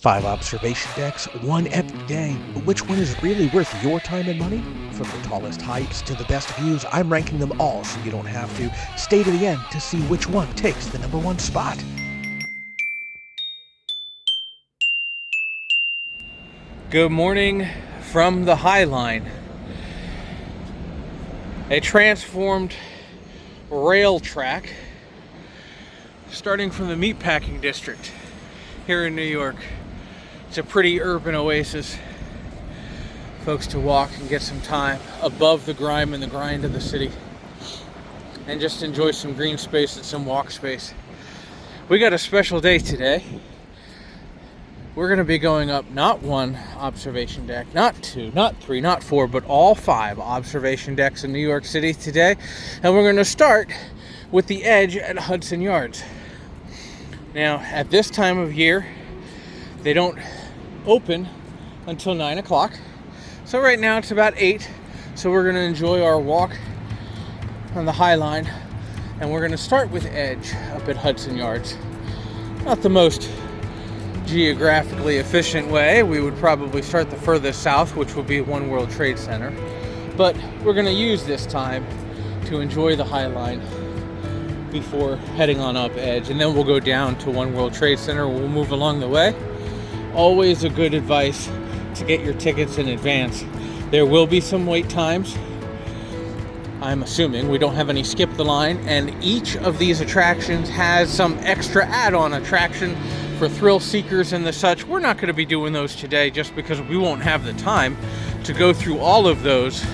5 observation decks, one every day. But which one is really worth your time and money? From the tallest heights to the best views, I'm ranking them all so you don't have to. Stay to the end to see which one takes the #1 spot. Good morning from the High Line. A transformed rail track starting from the meatpacking district here in New York. It's a pretty urban oasis. Folks to walk and get some time above the grime and the grind of the city and just enjoy some green space and some walk space. We got a special day today. We're going to be going up not one observation deck, not two, not three, not four, but all 5 observation decks in New York City today. And we're going to start with the edge at Hudson Yards. Now, at this time of year, they don't open until 9 o'clock. So right now it's about 8. So we're going to enjoy our walk on the High Line. And we're going to start with Edge up at Hudson Yards. Not the most geographically efficient way. We would probably start the furthest south, which would be One World Trade Center. But we're going to use this time to enjoy the High Line before heading on up Edge. And then we'll go down to One World Trade Center. We'll move along the way. Always a good advice to get your tickets in advance. There will be some wait times. I'm assuming we don't have any skip the line, and each of these attractions has some extra add-on attraction for thrill seekers and the such. We're not going to be doing those today just because we won't have the time to go through all of those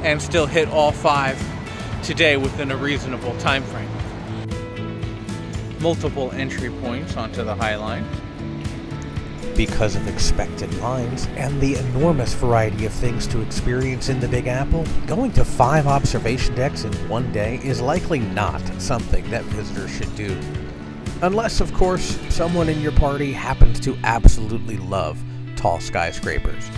and still hit all 5 today within a reasonable time frame. Multiple entry points onto the High Line. Because of expected lines and the enormous variety of things to experience in the Big Apple, going to 5 observation decks in one day is likely not something that visitors should do. Unless, of course, someone in your party happens to absolutely love tall skyscrapers.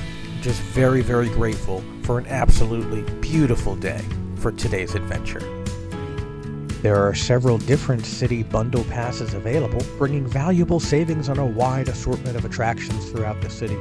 Just very, very grateful for an absolutely beautiful day for today's adventure. There are several different city bundle passes available, bringing valuable savings on a wide assortment of attractions throughout the city.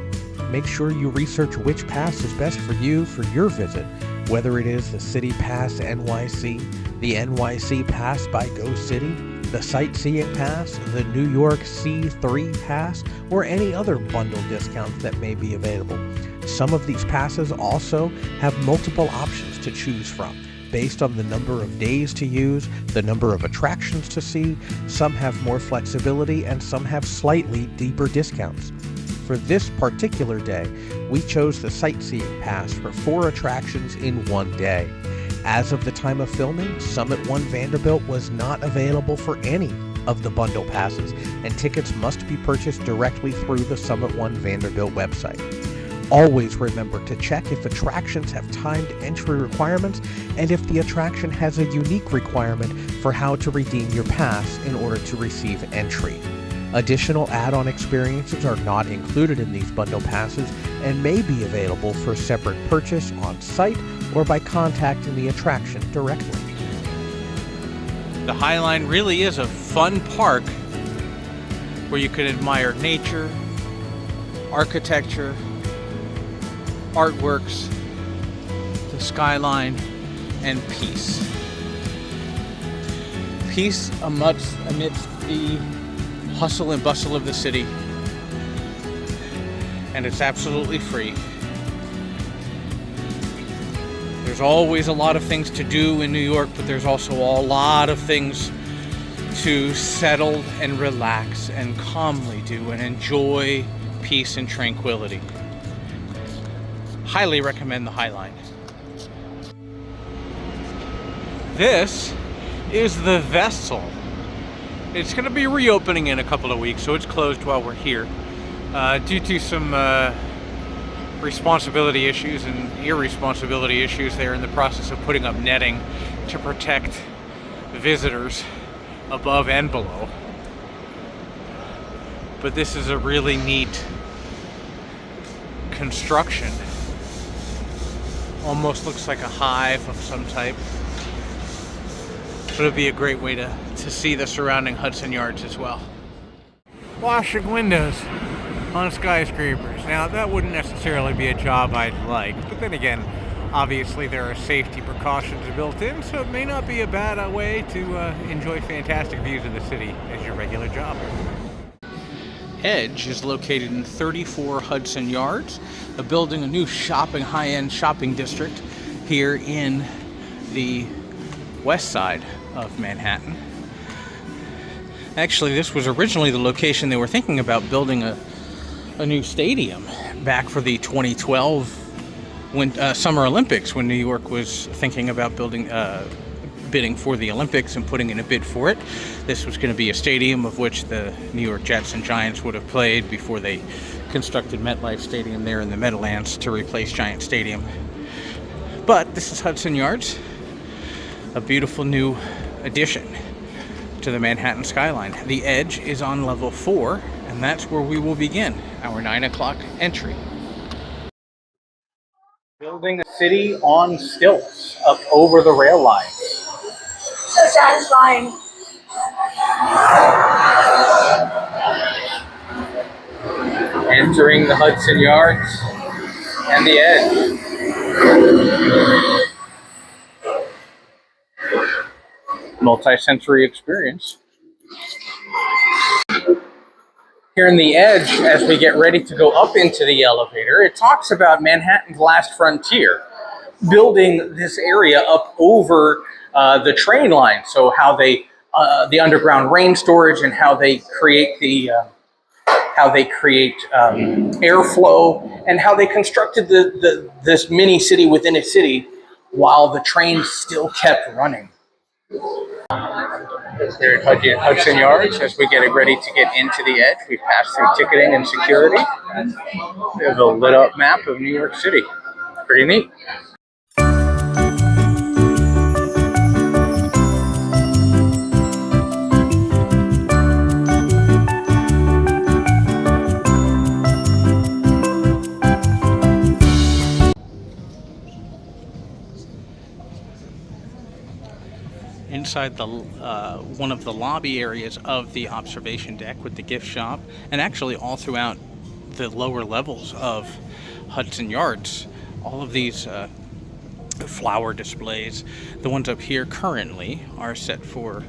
Make sure you research which pass is best for you for your visit, whether it is the City Pass NYC, the NYC Pass by Go City, the Sightseeing Pass, the New York C3 Pass, or any other bundle discounts that may be available. Some of these passes also have multiple options to choose from, based on the number of days to use, the number of attractions to see. Some have more flexibility and some have slightly deeper discounts. For this particular day, we chose the Sightseeing Pass for 4 attractions in one day. As of the time of filming, Summit One Vanderbilt was not available for any of the bundle passes, and tickets must be purchased directly through the Summit One Vanderbilt website. Always remember to check if attractions have timed entry requirements and if the attraction has a unique requirement for how to redeem your pass in order to receive entry. Additional add-on experiences are not included in these bundle passes and may be available for separate purchase on site or by contacting the attraction directly. The High Line really is a fun park where you can admire nature, architecture, artworks, the skyline, and peace. Peace amidst the hustle and bustle of the city. And it's absolutely free. There's always a lot of things to do in New York, but there's also a lot of things to settle and relax and calmly do and enjoy peace and tranquility. Highly recommend the High Line. This is the Vessel. It's going to be reopening in a couple of weeks, so it's closed while we're here. Due to some responsibility issues and irresponsibility issues, they're in the process of putting up netting to protect visitors above and below. But this is a really neat construction. Almost looks like a hive of some type. But it'd be a great way to see the surrounding Hudson Yards as well. Washing windows on skyscrapers. Now, that wouldn't necessarily be a job I'd like, but then again, obviously there are safety precautions built in, so it may not be a bad way to enjoy fantastic views of the city as your regular job. Edge is located in 34 Hudson Yards. They're building a new high-end shopping district here in the west side of Manhattan. Actually, this was originally the location they were thinking about building a new stadium back for the 2012 Summer Olympics, when New York was thinking about bidding for the Olympics and putting in a bid for it. This was going to be a stadium of which the New York Jets and Giants would have played before they constructed MetLife Stadium there in the Meadowlands to replace Giant Stadium. But this is Hudson Yards, a beautiful new addition to the Manhattan skyline. The Edge is on level 4, and that's where we will begin our 9 o'clock entry. Building a city on stilts up over the rail lines. So satisfying. Entering the Hudson Yards and the Edge. Multi-sensory experience. Here in the Edge, as we get ready to go up into the elevator, it talks about Manhattan's last frontier, building this area up over the train line. So how they, the underground rain storage, and how they create airflow, and how they constructed this mini city within a city while the trains still kept running. Here at Hudson Yards, as we get ready to get into the Edge, we pass through ticketing and security. We have a lit up map of New York City. Pretty neat. Inside the one of the lobby areas of the observation deck with the gift shop, and actually all throughout the lower levels of Hudson Yards, all of these flower displays. The ones up here currently are set for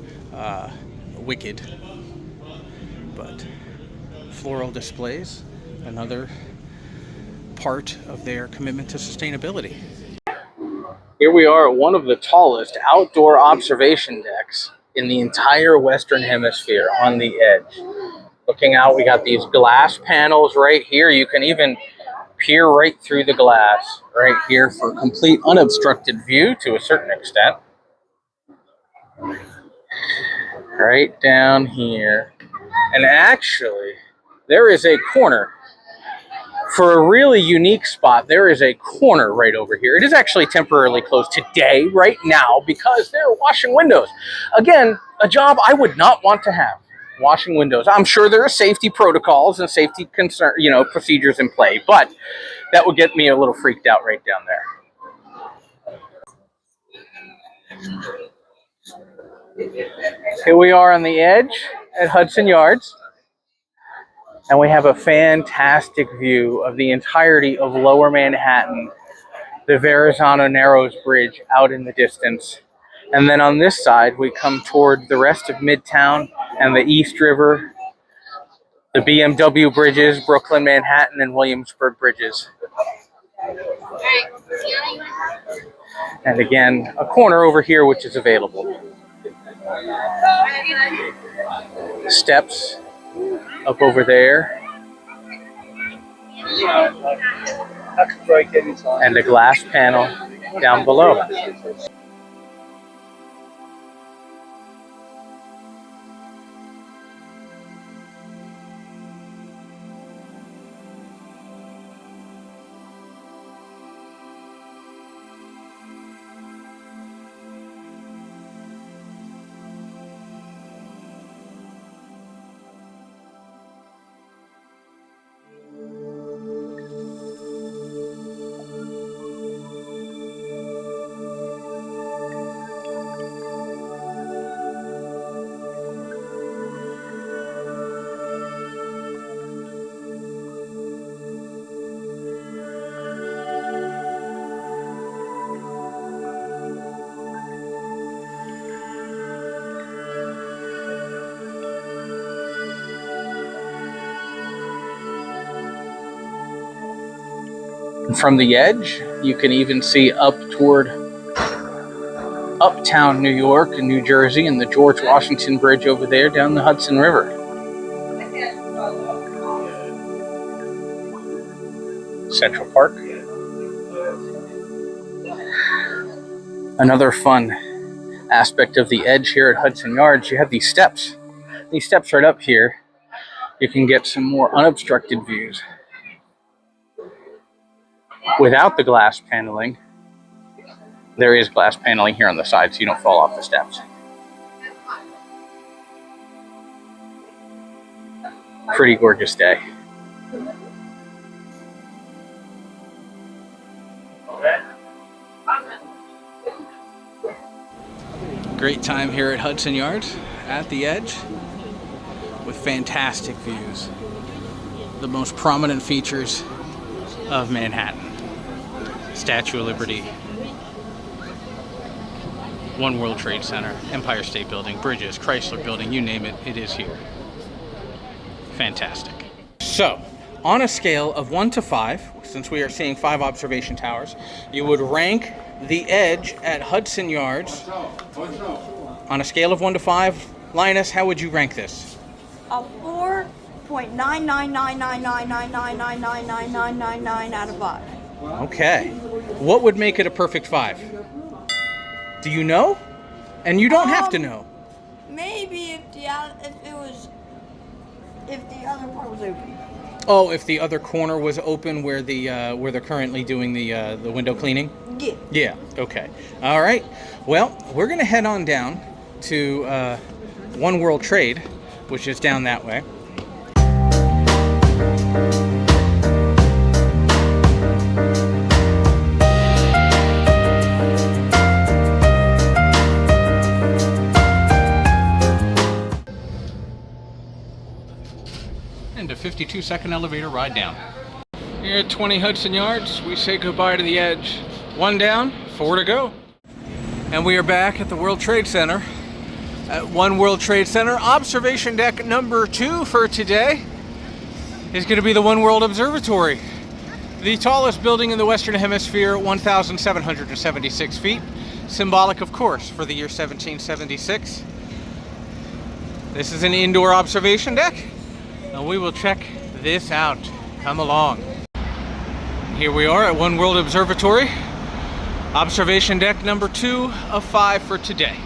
Wicked, but floral displays, another part of their commitment to sustainability. Here we are at one of the tallest outdoor observation decks in the entire Western Hemisphere on the Edge. Looking out, we got these glass panels right here. You can even peer right through the glass right here for complete unobstructed view to a certain extent. Right down here. And actually, there is a corner. For a really unique spot, there is a corner right over here. It is actually temporarily closed today, right now, because they're washing windows. Again, a job I would not want to have, washing windows. I'm sure there are safety protocols and safety procedures in play, but that would get me a little freaked out right down there. Here we are on the Edge at Hudson Yards. And we have a fantastic view of the entirety of Lower Manhattan, the Verrazano Narrows Bridge out in the distance. And then on this side, we come toward the rest of Midtown and the East River, the BMW bridges, Brooklyn, Manhattan, and Williamsburg bridges. And again, a corner over here which is available. Steps up over there. And a glass panel down below. From the edge, you can even see up toward uptown New York and New Jersey and the George Washington Bridge over there down the Hudson River. Central Park. Another fun aspect of the edge here at Hudson Yards, you have these steps. These steps right up here, you can get some more unobstructed views. Without the glass paneling, there is glass paneling here on the side so you don't fall off the steps. Pretty gorgeous day. Great time here at Hudson Yards at the edge with fantastic views. The most prominent features of Manhattan. Statue of Liberty, One World Trade Center, Empire State Building, bridges, Chrysler Building, you name it, it is here. Fantastic. So, on a scale of 1 to 5, since we are seeing 5 observation towers, you would rank the edge at Hudson Yards on a scale of 1 to 5. Linus, how would you rank this? A 4.9999999999999 out of 5. Okay. What would make it a perfect 5? Do you know? And you don't have to know. Maybe if the other part was open. Oh, if the other corner was open where they're currently doing the window cleaning? Yeah. Yeah, okay. All right. Well, we're going to head on down to One World Trade, which is down that way. And a 52-second elevator ride down. Here at 20 Hudson Yards, we say goodbye to the edge. 1 down, 4 to go. And we are back at the World Trade Center. At One World Trade Center, observation deck number 2 for today is going to be the One World Observatory. The tallest building in the Western Hemisphere, 1,776 feet. Symbolic, of course, for the year 1776. This is an indoor observation deck, and we will check this out. Come along. Here we are at One World Observatory. Observation deck number 2 of 5 for today.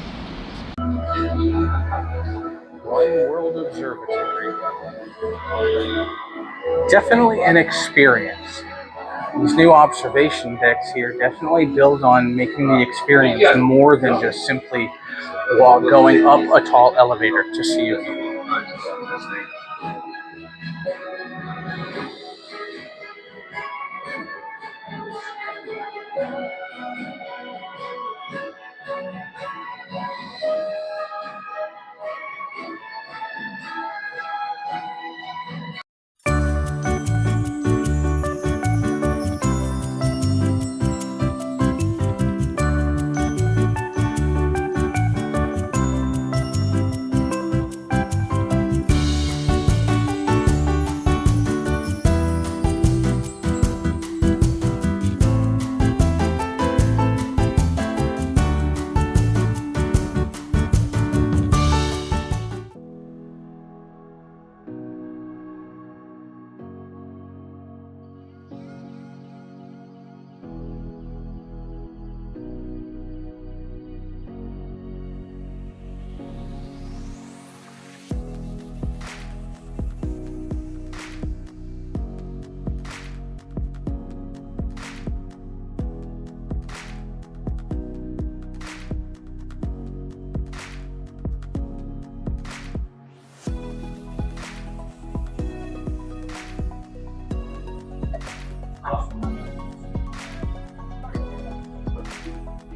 One World Observatory. Definitely an experience. These new observation decks here definitely build on making the experience more than just simply going up a tall elevator to see a view.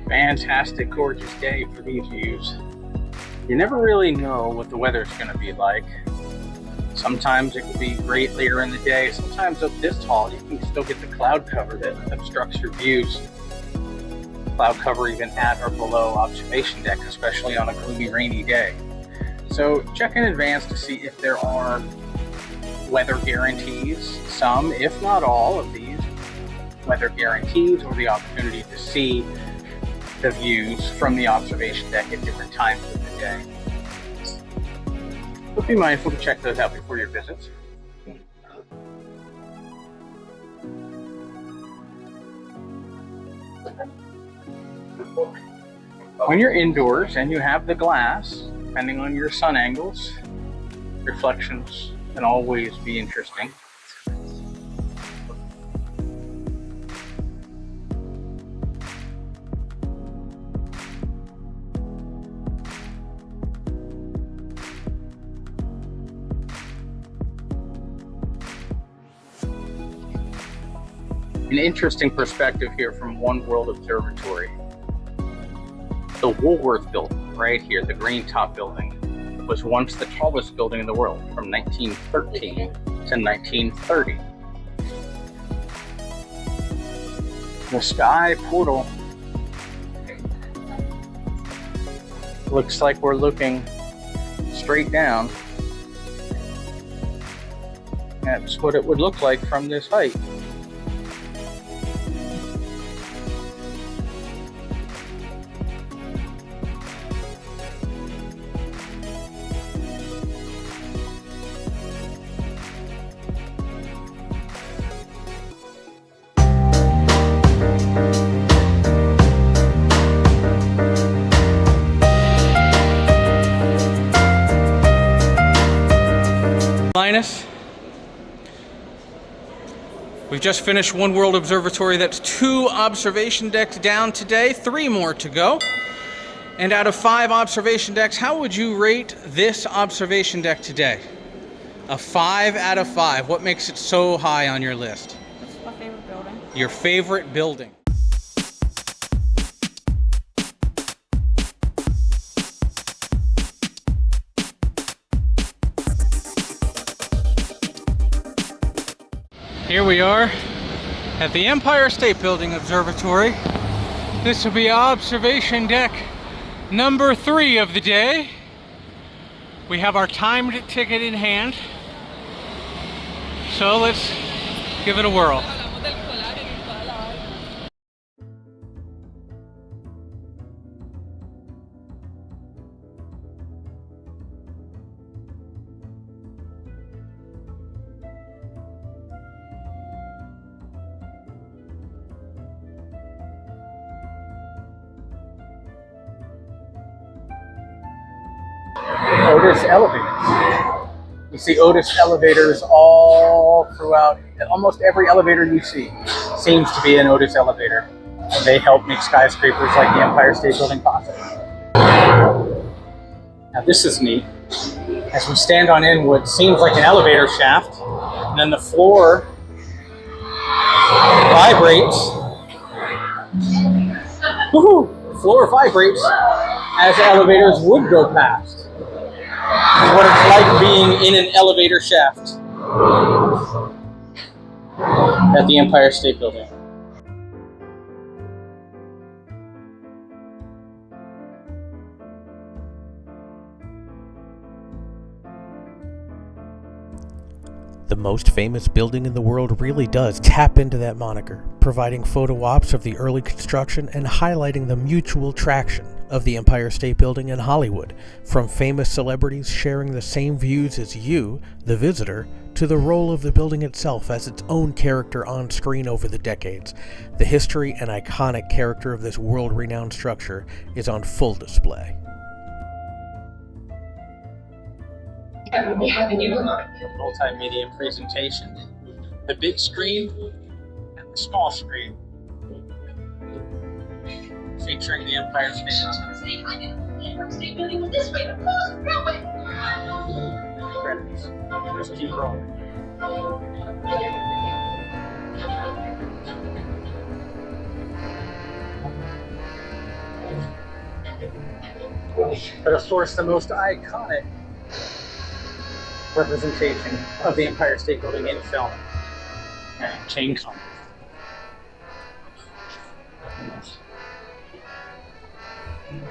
Fantastic, gorgeous day for these views. You never really know what the weather's going to be like. Sometimes it can be great later in the day. Sometimes up this tall, you can still get the cloud cover that obstructs your views. Cloud cover even at or below observation deck, especially on a gloomy, rainy day. So check in advance to see if there are weather guarantees. Some, if not all, of these weather guarantees or the opportunity to see the views from the observation deck at different times of the day. But be mindful to check those out before your visits. When you're indoors and you have the glass, depending on your sun angles, reflections can always be interesting. An interesting perspective here from One World Observatory. The Woolworth building, right here, the green top building, was once the tallest building in the world from 1913 to 1930. The sky portal looks like we're looking straight down. That's what it would look like from this height. We've just finished One World Observatory. That's 2 observation decks down today, 3 more to go. And out of 5 observation decks, how would you rate this observation deck today? A 5 out of 5. What makes it so high on your list? This is my favorite building. Your favorite building. Here we are at the Empire State Building Observatory. This will be observation deck number 3 of the day. We have our timed ticket in hand, so let's give it a whirl. Otis elevators. You see Otis elevators all throughout. Almost every elevator you see seems to be an Otis elevator. They help make skyscrapers like the Empire State Building possible. Now this is neat. As we stand on in what seems like an elevator shaft, and then the floor vibrates. Woohoo! The floor vibrates as elevators would go past. What it's like being in an elevator shaft at the Empire State Building. The most famous building in the world really does tap into that moniker, providing photo ops of the early construction and highlighting the mutual traction of the Empire State Building and Hollywood, from famous celebrities sharing the same views as you, the visitor, to the role of the building itself as its own character on screen over the decades. The history and iconic character of this world-renowned structure is on full display. Multimedia presentation. The big screen and the small screen. Featuring the Empire State Building. The Empire State Building was this way, of course, railway. Credits. Just keep rolling. But of course, the most iconic representation of the Empire State Building in film. Chain Combat.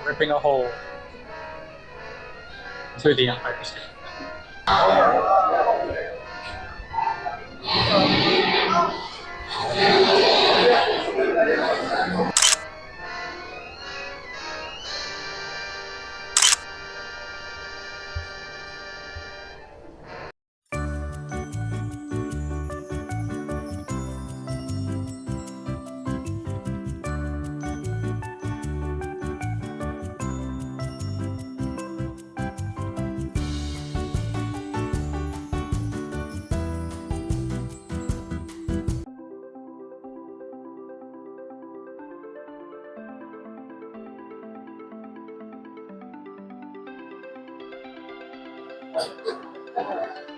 Ripping a hole through the Empire State.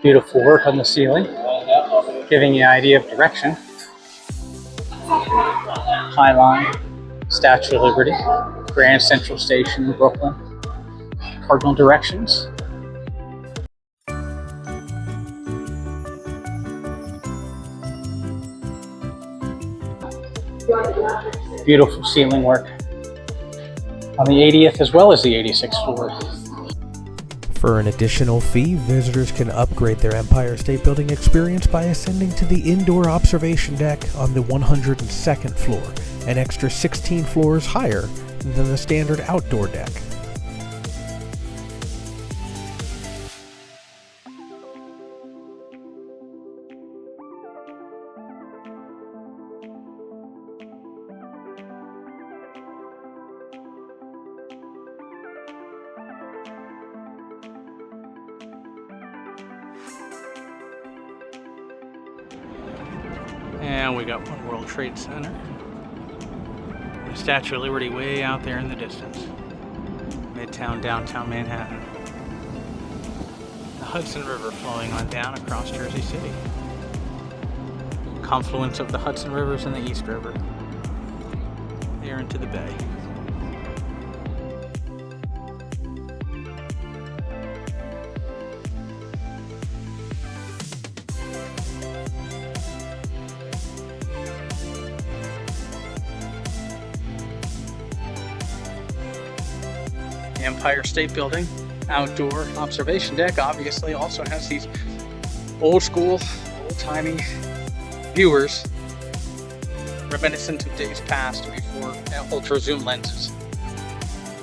Beautiful work on the ceiling, giving you an idea of direction. High Line, Statue of Liberty, Grand Central Station in Brooklyn, cardinal directions. Beautiful ceiling work on the 80th as well as the 86th floor. For an additional fee, visitors can upgrade their Empire State Building experience by ascending to the indoor observation deck on the 102nd floor, an extra 16 floors higher than the standard outdoor deck. And we got One World Trade Center. The Statue of Liberty way out there in the distance. Midtown, downtown Manhattan. The Hudson River flowing on down across Jersey City. Confluence of the Hudson Rivers and the East River. There into the bay. Empire State Building outdoor observation deck obviously also has these old school, old-timey viewers reminiscent of days past before ultra zoom lenses.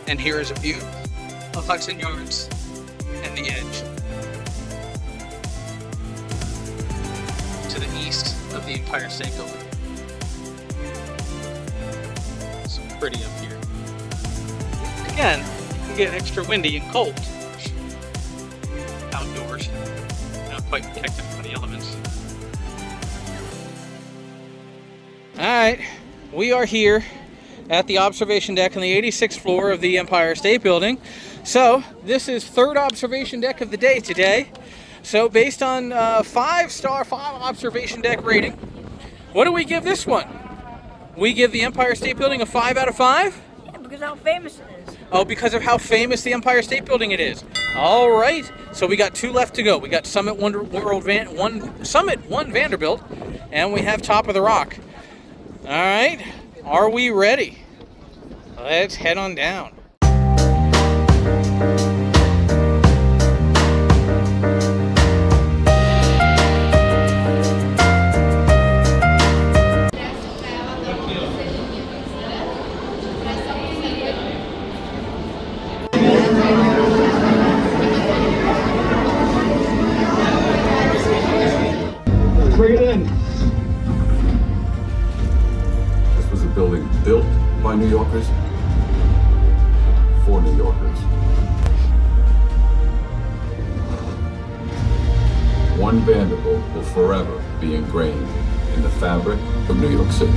And here is a view of Hudson Yards and the edge to the east of the Empire State Building. It's pretty up here. Again, get extra windy and cold outdoors, not quite protected from the elements. Alright, we are here at the observation deck on the 86th floor of the Empire State Building. So this is third observation deck of the day today. So based on 5-star 5 observation deck rating, what do we give this one? We give the Empire State Building a 5 out of 5? Yeah, because how famous it is. Oh, because of how famous the Empire State Building it is. All right. So we got 2 left to go. We got Summit One Vanderbilt, and we have Top of the Rock. All right. Are we ready? Let's head on down. Bring it in. This was a building built by New Yorkers for New Yorkers. One Vanderbilt will forever be ingrained in the fabric of New York City.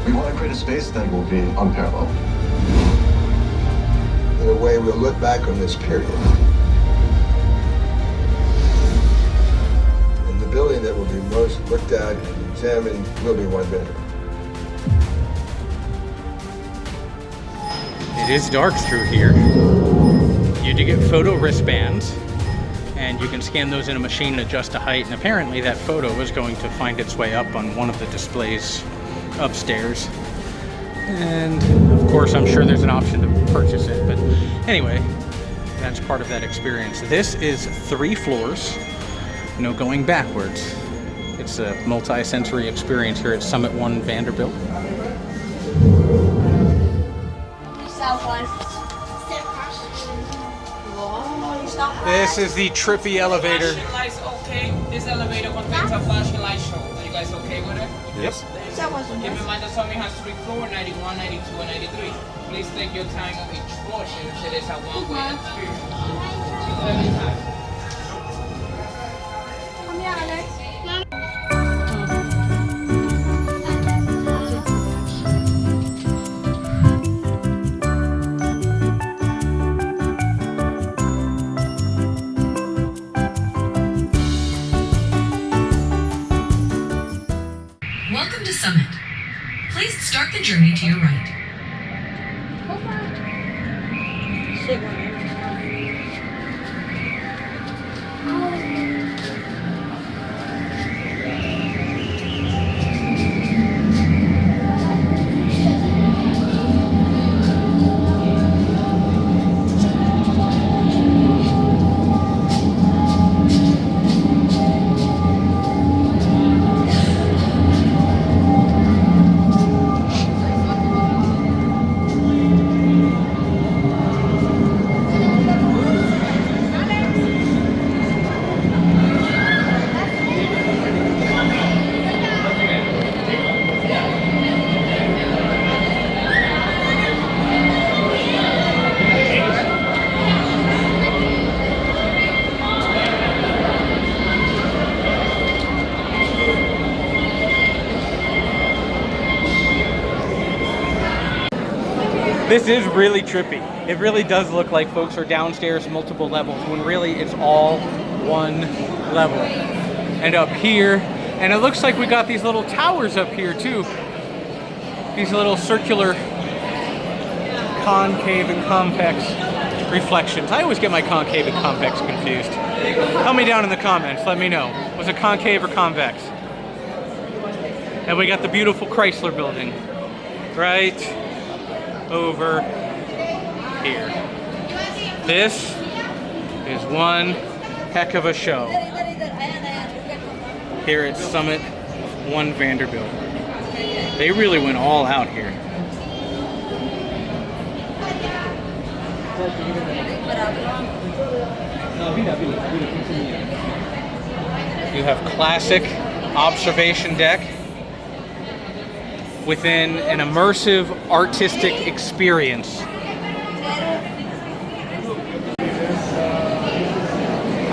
We want to create a space that will be unparalleled. In a way, we'll look back on this period. And the building that will be most looked at and examined will be One Vanderbilt. It is dark through here. You do get photo wristbands, and you can scan those in a machine and adjust the height, and apparently that photo is going to find its way up on one of the displays upstairs. And of course, I'm sure there's an option to purchase it, but anyway, that's part of that experience. This is 3 floors, going backwards. It's a multi-sensory experience here at Summit One Vanderbilt. This is the trippy elevator. Flashing lights okay. This elevator contains a flashing light show. Are you guys okay with it? Yes. That wasn't Keep in nice. mind that Summit has 3 floors, 91, 92, and 93. Please take your time on each floor since it is a one-way experience. Every time. Come here, Alex. Start the journey to your right. This is really trippy. It really does look like folks are downstairs multiple levels when really it's all one level. And up here, and it looks like we got these little towers up here too. These little circular concave and convex reflections. I always get my concave and convex confused. Tell me down in the comments, let me know. Was it concave or convex? And we got the beautiful Chrysler building right over here. This is one heck of a show here at Summit One Vanderbilt. They really went all out here. You have classic observation deck within an immersive artistic experience.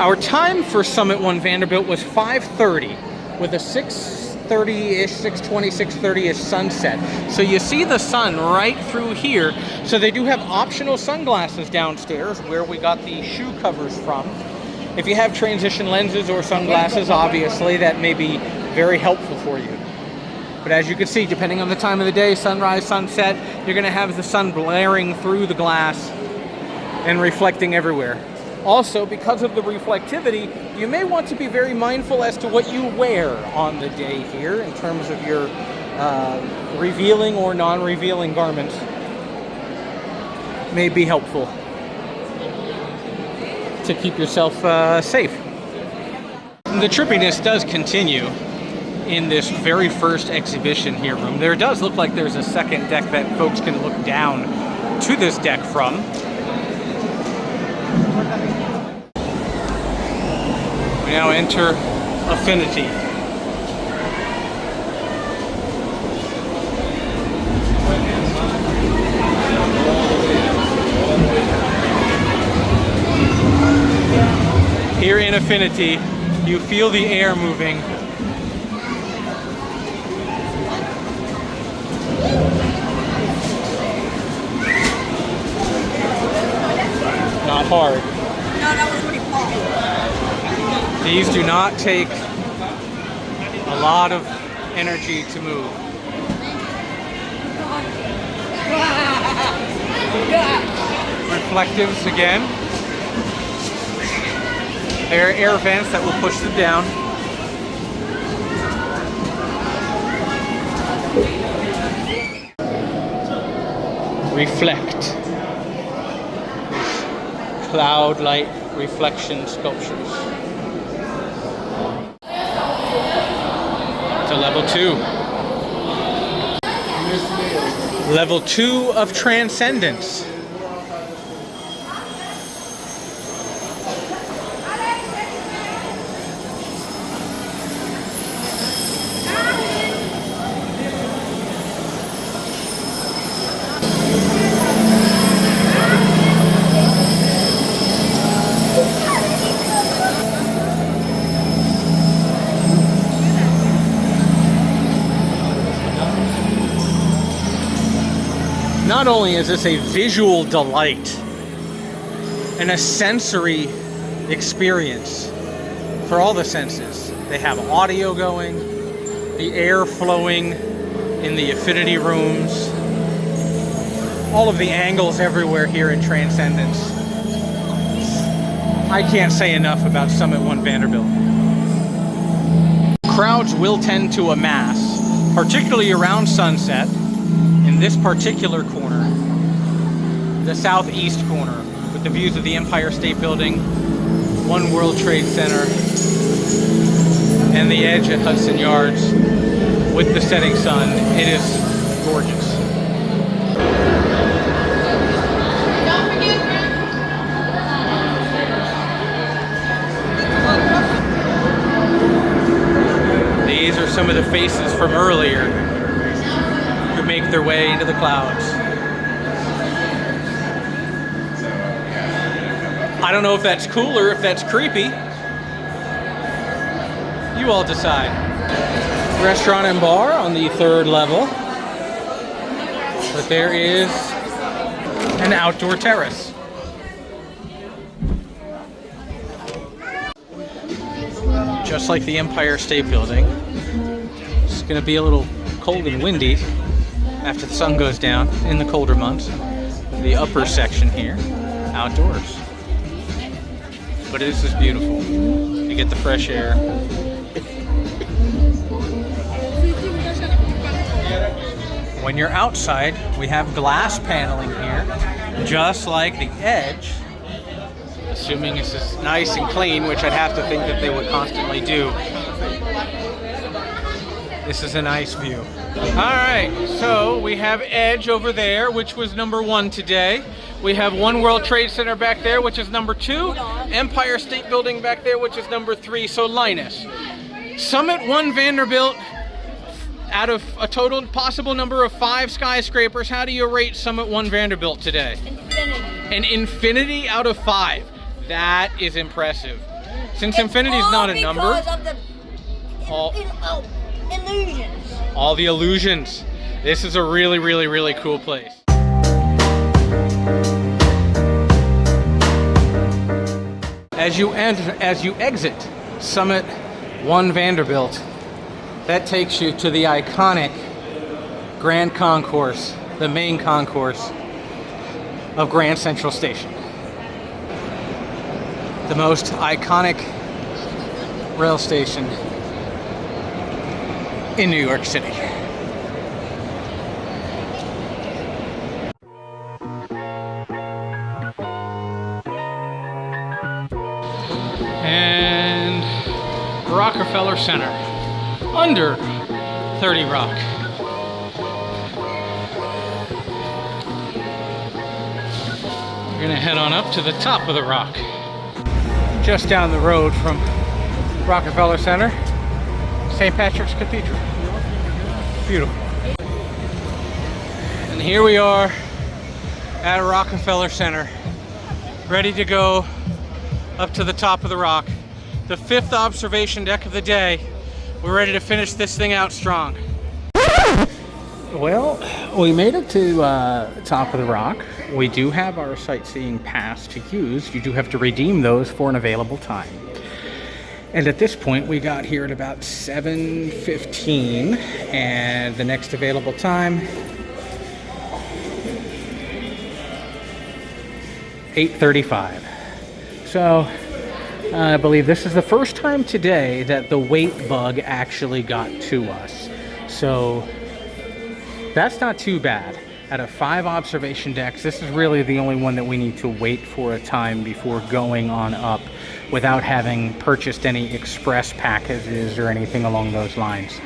Our time for Summit One Vanderbilt was 5:30 with a 6:30-ish, 6:20, 6:30-ish sunset. So you see the sun right through here. So they do have optional sunglasses downstairs where we got the shoe covers from. If you have transition lenses or sunglasses, obviously that may be very helpful for you. But as you can see, depending on the time of the day, sunrise, sunset, you're going to have the sun blaring through the glass and reflecting everywhere. Also, because of the reflectivity, you may want to be very mindful as to what you wear on the day here in terms of your revealing or non-revealing garments. May be helpful to keep yourself safe. The trippiness does continue in this very first exhibition here room. There does look like there's a second deck that folks can look down to this deck from. We now enter Affinity. Here in Affinity, you feel the air moving. Not hard. No, that was pretty far. These do not take a lot of energy to move. Reflectives again. There are air vents that will push them down. Reflect. Cloud light reflection sculptures. To level 2. Level 2 of Transcendence. Not only is this a visual delight and a sensory experience for all the senses, they have audio going, the air flowing, in the affinity rooms, all of the angles everywhere here in Transcendence. I can't say enough about Summit One Vanderbilt. Crowds will tend to amass, particularly around sunset, in this particular corner, the southeast corner, with the views of the Empire State Building, One World Trade Center, and the edge at Hudson Yards with the setting sun. It is gorgeous. These are some of the faces from earlier who make their way into the clouds. I don't know if that's cool or if that's creepy. You all decide. Restaurant and bar on the 3rd level. But there is an outdoor terrace. Just like the Empire State Building. It's going to be a little cold and windy after the sun goes down in the colder months. The upper section here, outdoors. But this is beautiful. You get the fresh air. When you're outside, we have glass paneling here, just like the edge. Assuming this is nice and clean, which I'd have to think that they would constantly do. This is a nice view. All right, so we have Edge over there, which was number 1 today. We have One World Trade Center back there, which is number 2. Empire State Building back there, which is number 3. So Linus, Summit One Vanderbilt, out of a total possible number of 5 skyscrapers, how do you rate Summit One Vanderbilt today? Infinity. An infinity out of 5. That is impressive. Since infinity is not a number, Because of the illusions. all the illusions. This is a really, really, really cool place. As you exit Summit One Vanderbilt, that takes you to the iconic Grand Concourse, the main concourse of Grand Central Station. The most iconic rail station in New York City. And Rockefeller Center, under 30 Rock. We're gonna head on up to the top of the rock. Just down the road from Rockefeller Center, St. Patrick's Cathedral. Beautiful. And here we are at Rockefeller Center, ready to go up to the top of the rock. The 5th observation deck of the day. We're ready to finish this thing out strong. Well, we made it to the top of the rock. We do have our sightseeing pass to use. You do have to redeem those for an available time. And at this point, we got here at about 7:15, and the next available time, 8:35. So, I believe this is the first time today that the wait bug actually got to us. So, that's not too bad. Out of 5 observation decks, this is really the only one that we need to wait for a time before going on up without having purchased any express packages or anything along those lines.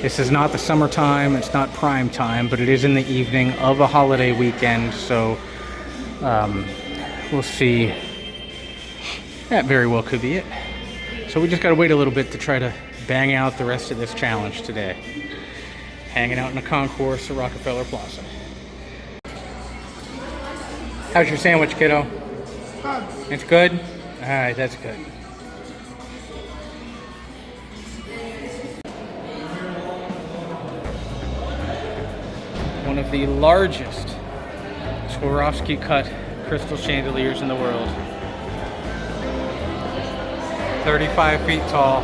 This is not the summertime, it's not prime time, but it is in the evening of a holiday weekend, so we'll see. That very well could be it. So we just gotta wait a little bit to try to bang out the rest of this challenge today. Hanging out in the concourse of Rockefeller Plaza. How's your sandwich, kiddo? Good. It's good? All right, that's good. One of the largest Swarovski cut crystal chandeliers in the world. 35 feet tall.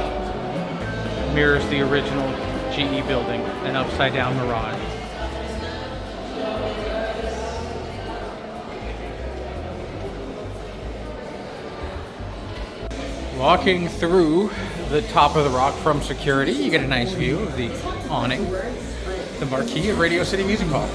Mirrors the original GE building, an upside down mirage. Walking through the top of the rock from security, you get a nice view of the awning, the marquee of Radio City Music Hall.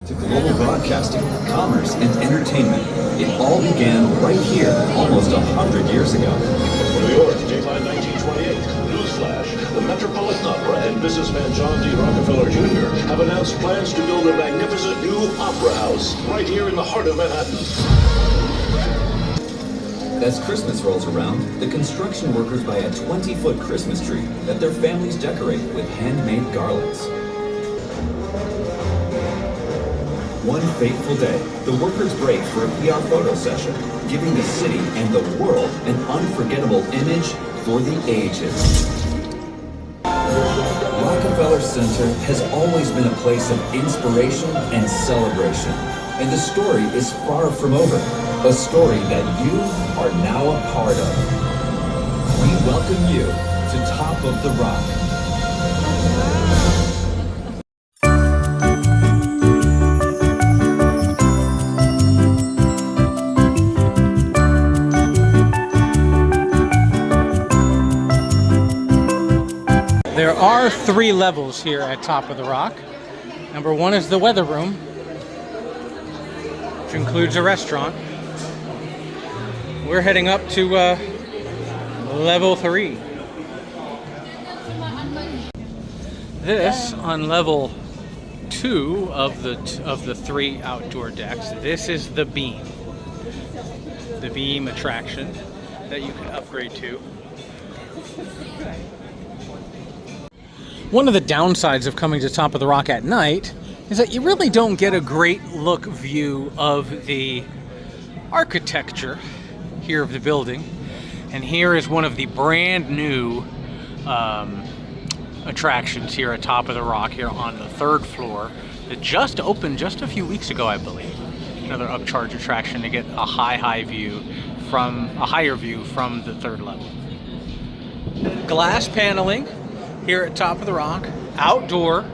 To global broadcasting, commerce, and entertainment, it all began right here almost 100 years ago. New York, daytime 1928. Newsflash. The Metropolitan Opera and businessman John D. Rockefeller Jr. have announced plans to build a magnificent new opera house right here in the heart of Manhattan. As Christmas rolls around, the construction workers buy a 20-foot Christmas tree that their families decorate with handmade garlands. One fateful day, the workers break for a PR photo session, giving the city and the world an unforgettable image for the ages. Rockefeller Center has always been a place of inspiration and celebration, and the story is far from over, a story that you are now a part of. We welcome you to Top of the Rock. There are 3 levels here at Top of the Rock. Number 1 is the weather room, which includes a restaurant. We're heading up to level 3. This on level 2 of the 3 outdoor decks. This is the beam attraction that you can upgrade to. One of the downsides of coming to Top of the Rock at night is that you really don't get a great look view of the architecture here of the building. And here is one of the brand new attractions here at Top of the Rock, here on the 3rd floor. It just opened just a few weeks ago, I believe. Another upcharge attraction to get a higher view from the 3rd level. Glass paneling here at Top of the Rock, outdoor.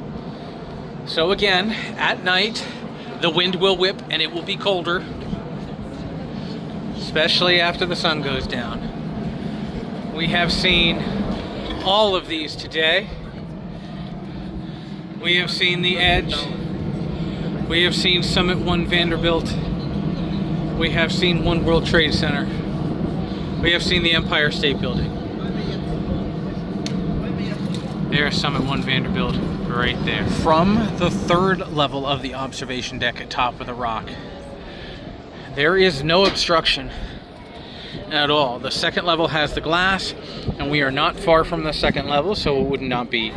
So again, at night, the wind will whip and it will be colder, especially after the sun goes down. We have seen all of these today. We have seen the Edge. We have seen Summit One Vanderbilt. We have seen One World Trade Center. We have seen the Empire State Building. There's Summit One Vanderbilt right there. From the 3rd level of the observation deck at Top of the Rock, there is no obstruction at all. The 2nd level has the glass, and we are not far from the 2nd level, so it would not be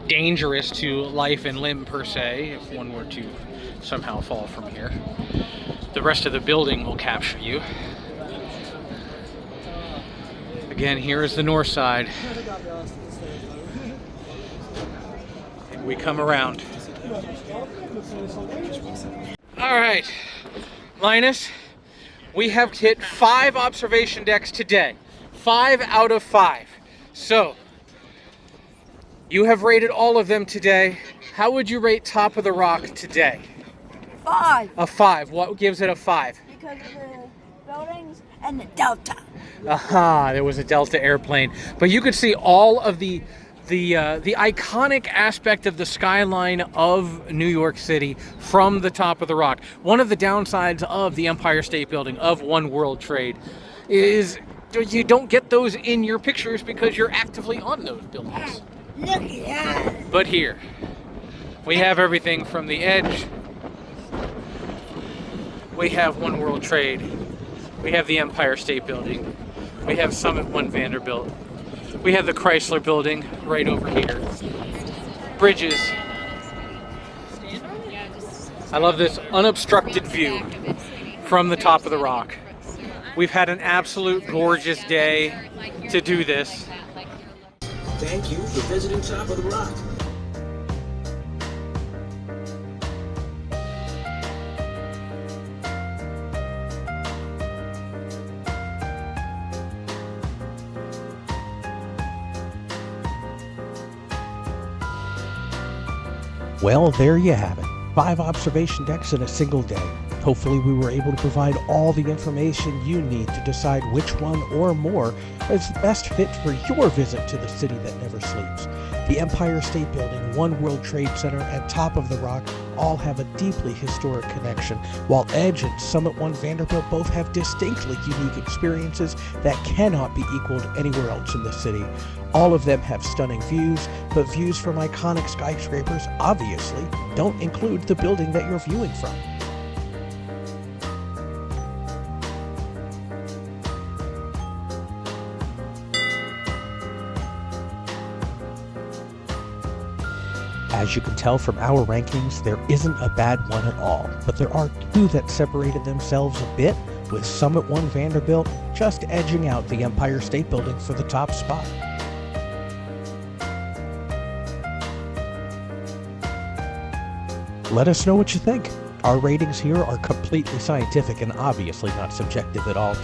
dangerous to life and limb per se if one were to somehow fall from here. The rest of the building will capture you. Again, here is the north side. We come around. All right, Linus, we have hit 5 observation decks today. 5 out of 5. So, you have rated all of them today. How would you rate Top of the Rock today? 5. A 5. What gives it a 5? Because of the buildings and the Delta. Aha, there was a Delta airplane. But you could see all of the iconic aspect of the skyline of New York City from the Top of the Rock. One of the downsides of the Empire State Building, of One World Trade, is you don't get those in your pictures because you're actively on those buildings. Look at that. But here, we have everything from the Edge. We have One World Trade. We have the Empire State Building. We have Summit One Vanderbilt. We have the Chrysler Building right over here. Bridges. I love this unobstructed view from the Top of the Rock. We've had an absolute gorgeous day to do this. Thank you for visiting Top of the Rock. Well, there you have it. 5 observation decks in a single day. Hopefully we were able to provide all the information you need to decide which one or more is the best fit for your visit to the city that never sleeps. The Empire State Building, One World Trade Center, and Top of the Rock all have a deeply historic connection, while Edge and Summit One Vanderbilt both have distinctly unique experiences that cannot be equaled anywhere else in the city. All of them have stunning views, but views from iconic skyscrapers obviously don't include the building that you're viewing from. As you can tell from our rankings, there isn't a bad one at all, but there are 2 that separated themselves a bit, with Summit One Vanderbilt just edging out the Empire State Building for the top spot. Let us know what you think. Our ratings here are completely scientific and obviously not subjective at all.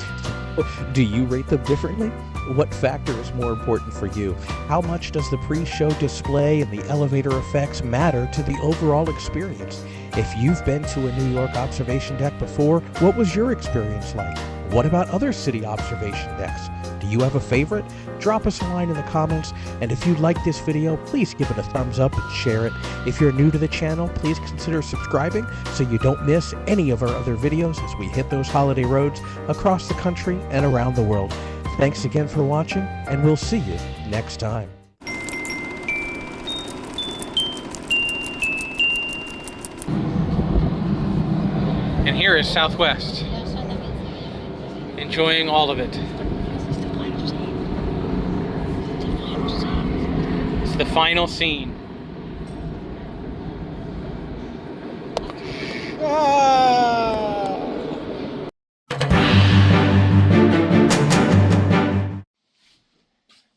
Do you rate them differently? What factor is more important for you? How much does the pre-show display and the elevator effects matter to the overall experience? If you've been to a New York observation deck before, what was your experience like? What about other city observation decks? Do you have a favorite? Drop us a line in the comments, and if you like this video, please give it a thumbs up and share it. If you're new to the channel, please consider subscribing so you don't miss any of our other videos as we hit those holiday roads across the country and around the world. Thanks again for watching, and we'll see you next time. And here is Southwest, enjoying all of it. It's the final scene.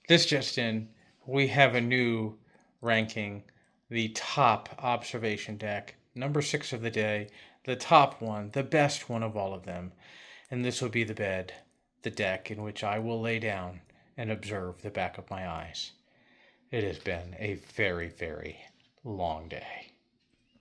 This just in, we have a new ranking, the top observation deck, number 6 of the day, the top one, the best one of all of them. And this will be the bed, the deck in which I will lay down and observe the back of my eyes. It has been a very, very long day.